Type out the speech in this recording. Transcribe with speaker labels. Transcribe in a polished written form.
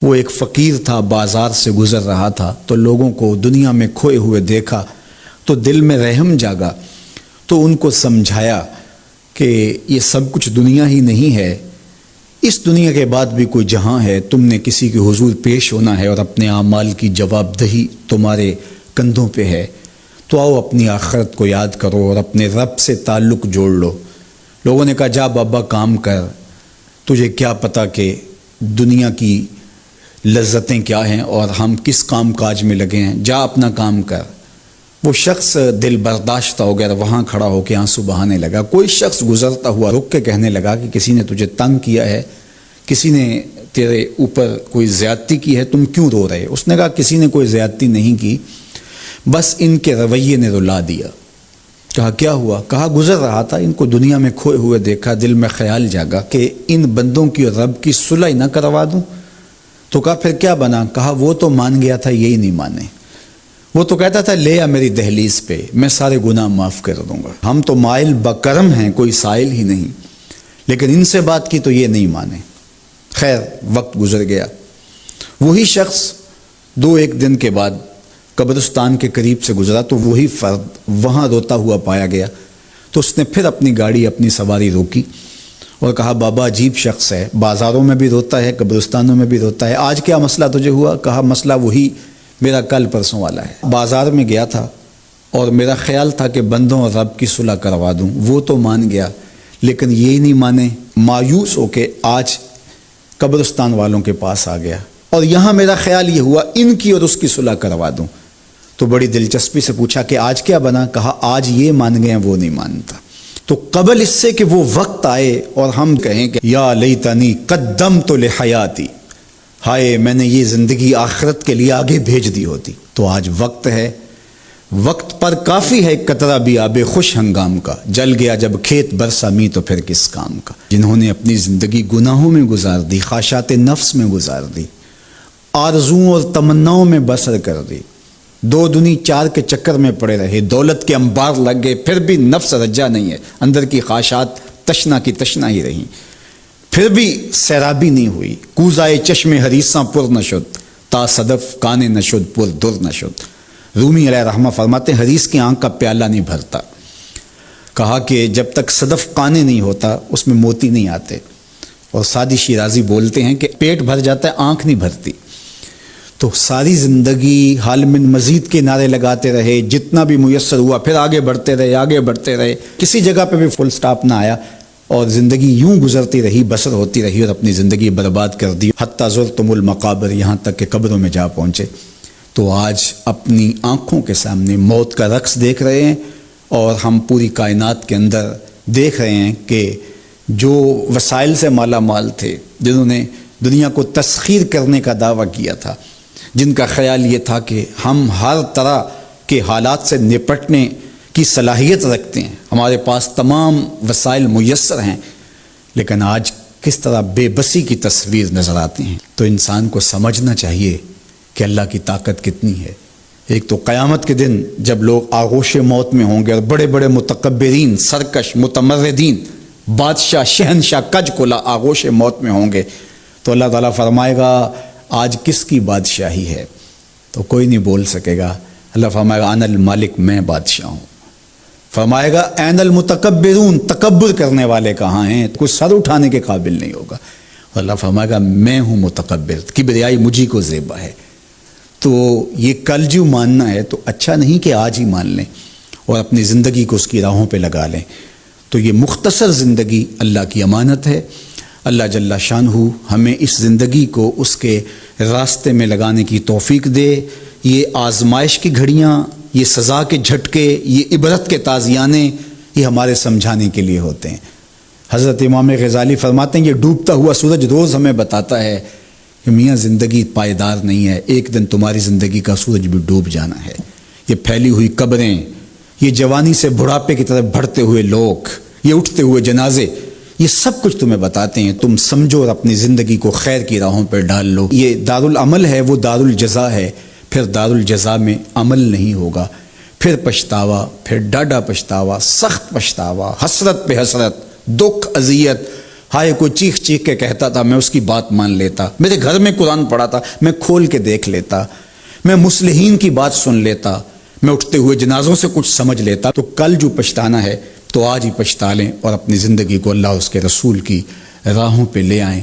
Speaker 1: وہ ایک فقیر تھا، بازار سے گزر رہا تھا تو لوگوں کو دنیا میں کھوئے ہوئے دیکھا تو دل میں رحم جاگا، تو ان کو سمجھایا کہ یہ سب کچھ دنیا ہی نہیں ہے، اس دنیا کے بعد بھی کوئی جہاں ہے، تم نے کسی کے حضور پیش ہونا ہے اور اپنے اعمال کی جواب دہی تمہارے کندھوں پہ ہے، تو آؤ اپنی آخرت کو یاد کرو اور اپنے رب سے تعلق جوڑ لو۔ لوگوں نے کہا جا بابا کام کر، تجھے کیا پتہ کہ دنیا کی لذتیں کیا ہیں اور ہم کس کام کاج میں لگے ہیں، جا اپنا کام کر۔ وہ شخص دل برداشتہ ہو گیا، وہاں کھڑا ہو کے آنسو بہانے لگا۔ کوئی شخص گزرتا ہوا رک کے کہنے لگا کہ کسی نے تجھے تنگ کیا ہے، کسی نے تیرے اوپر کوئی زیادتی کی ہے، تم کیوں رو رہے؟ اس نے کہا کسی نے کوئی زیادتی نہیں کی، بس ان کے رویے نے رلا دیا۔ کہا کیا ہوا؟ کہا گزر رہا تھا، ان کو دنیا میں کھوئے ہوئے دیکھا، دل میں خیال جاگا کہ ان بندوں کی اور رب کی صلح نہ کروا دوں۔ تو کہا پھر کیا بنا؟ کہا وہ تو مان گیا تھا، یہی نہیں مانے۔ وہ تو کہتا تھا لے آ میری دہلیز پہ، میں سارے گناہ معاف کر دوں گا، ہم تو مائل بکرم ہیں، کوئی سائل ہی نہیں، لیکن ان سے بات کی تو یہ نہیں مانے۔ خیر وقت گزر گیا، وہی شخص 2-1 دن کے بعد قبرستان کے قریب سے گزرا تو وہی فرد وہاں روتا ہوا پایا گیا۔ تو اس نے پھر اپنی گاڑی، اپنی سواری روکی اور کہا بابا عجیب شخص ہے، بازاروں میں بھی روتا ہے، قبرستانوں میں بھی روتا ہے، آج کیا مسئلہ تجھے ہوا؟ کہا مسئلہ وہی میرا کل پرسوں والا ہے، بازار میں گیا تھا اور میرا خیال تھا کہ بندوں اور رب کی صلح کروا دوں، وہ تو مان گیا لیکن یہی نہیں مانے، مایوس ہو کے آج قبرستان والوں کے پاس آ گیا اور یہاں میرا خیال یہ ہوا ان کی اور اس کی صلح کروا دوں۔ تو بڑی دلچسپی سے پوچھا کہ آج کیا بنا؟ کہا آج یہ مان گئے ہیں، وہ نہیں مانتا۔ تو قبل اس سے کہ وہ وقت آئے اور ہم کہیں کہ یا لیتنی قدمت لحیاتی، ہائے میں نے یہ زندگی آخرت کے لیے آگے بھیج دی ہوتی، تو آج وقت ہے، وقت پر کافی ہے قطرہ بھی آب خوش ہنگام کا، جل گیا جب کھیت برسا می تو پھر کس کام کا۔ جنہوں نے اپنی زندگی گناہوں میں گزار دی، خواہشات نفس میں گزار دی، آرزوؤں اور تمناؤں میں بسر کر دی، 2 دنی 4 کے چکر میں پڑے رہے، دولت کے انبار لگ گئے، پھر بھی نفس رجا نہیں ہے، اندر کی خواہشات تشنا کی تشنا ہی رہیں، پھر بھی سیرابی نہیں ہوئی، کوزائے چشم حریصاں پر نشد، تا صدف کانے نشد پر در نشد۔ رومی علیہ رحمہ فرماتے ہیں حریص کی آنکھ کا پیالہ نہیں بھرتا، کہا کہ جب تک صدف کانے نہیں ہوتا اس میں موتی نہیں آتے، اور سادی شیرازی بولتے ہیں کہ پیٹ بھر جاتا ہے آنکھ نہیں بھرتی۔ تو ساری زندگی حال من مزید کے نعرے لگاتے رہے، جتنا بھی میسر ہوا پھر آگے بڑھتے رہے، آگے بڑھتے رہے، کسی جگہ پہ بھی فل سٹاپ نہ آیا اور زندگی یوں گزرتی رہی، بسر ہوتی رہی اور اپنی زندگی برباد کر دی، حتی زرتم المقابر، یہاں تک کہ قبروں میں جا پہنچے۔ تو آج اپنی آنکھوں کے سامنے موت کا رقص دیکھ رہے ہیں اور ہم پوری کائنات کے اندر دیکھ رہے ہیں کہ جو وسائل سے مالا مال تھے، جنہوں نے دنیا کو تسخیر کرنے کا دعویٰ کیا تھا، جن کا خیال یہ تھا کہ ہم ہر طرح کے حالات سے نپٹنے کی صلاحیت رکھتے ہیں، ہمارے پاس تمام وسائل میسر ہیں، لیکن آج کس طرح بے بسی کی تصویر نظر آتی ہیں۔ تو انسان کو سمجھنا چاہیے کہ اللہ کی طاقت کتنی ہے۔ ایک تو قیامت کے دن جب لوگ آغوش موت میں ہوں گے اور بڑے بڑے متکبرین، سرکش، متمردین، بادشاہ، شہنشاہ، کج کلا آغوش موت میں ہوں گے، تو اللہ تعالیٰ فرمائے گا آج کس کی بادشاہی ہے؟ تو کوئی نہیں بول سکے گا۔ اللہ فرمائے گا انا المالک، میں بادشاہ ہوں۔ فرمائے گا این المتکبرون، تکبر کرنے والے کہاں ہیں؟ کوئی سر اٹھانے کے قابل نہیں ہوگا۔ اللہ فرمائے گا میں ہوں متکبر، کبریائی مجھی کو زیبا ہے۔ تو یہ کل جو ماننا ہے تو اچھا نہیں کہ آج ہی مان لیں اور اپنی زندگی کو اس کی راہوں پہ لگا لیں۔ تو یہ مختصر زندگی اللہ کی امانت ہے، اللہ جل شانہ ہمیں اس زندگی کو اس کے راستے میں لگانے کی توفیق دے۔ یہ آزمائش کی گھڑیاں، یہ سزا کے جھٹکے، یہ عبرت کے تازیانے، یہ ہمارے سمجھانے کے لیے ہوتے ہیں۔ حضرت امام غزالی فرماتے ہیں یہ ڈوبتا ہوا سورج روز ہمیں بتاتا ہے کہ میاں زندگی پائیدار نہیں ہے، ایک دن تمہاری زندگی کا سورج بھی ڈوب جانا ہے۔ یہ پھیلی ہوئی قبریں، یہ جوانی سے بڑھاپے کی طرف بڑھتے ہوئے لوگ، یہ اٹھتے ہوئے جنازے، یہ سب کچھ تمہیں بتاتے ہیں، تم سمجھو اور اپنی زندگی کو خیر کی راہوں پر ڈال لو۔ یہ دارالعمل ہے، وہ دارالجزا ہے، پھر دارالجزا میں عمل نہیں ہوگا، پھر پچھتاوا، پھر ڈاڈا پچھتاوا، سخت پچھتاوا، حسرت پہ حسرت، دکھ، اذیت، ہائے کوئی چیخ چیخ کے کہتا تھا، میں اس کی بات مان لیتا، میرے گھر میں قرآن پڑھا تھا، میں کھول کے دیکھ لیتا، میں مصلحین کی بات سن لیتا، میں اٹھتے ہوئے جنازوں سے کچھ سمجھ لیتا۔ تو کل جو پچھتانا ہے تو آج ہی پچھتا لیں اور اپنی زندگی کو اللہ اس کے رسول کی راہوں پہ لے آئیں۔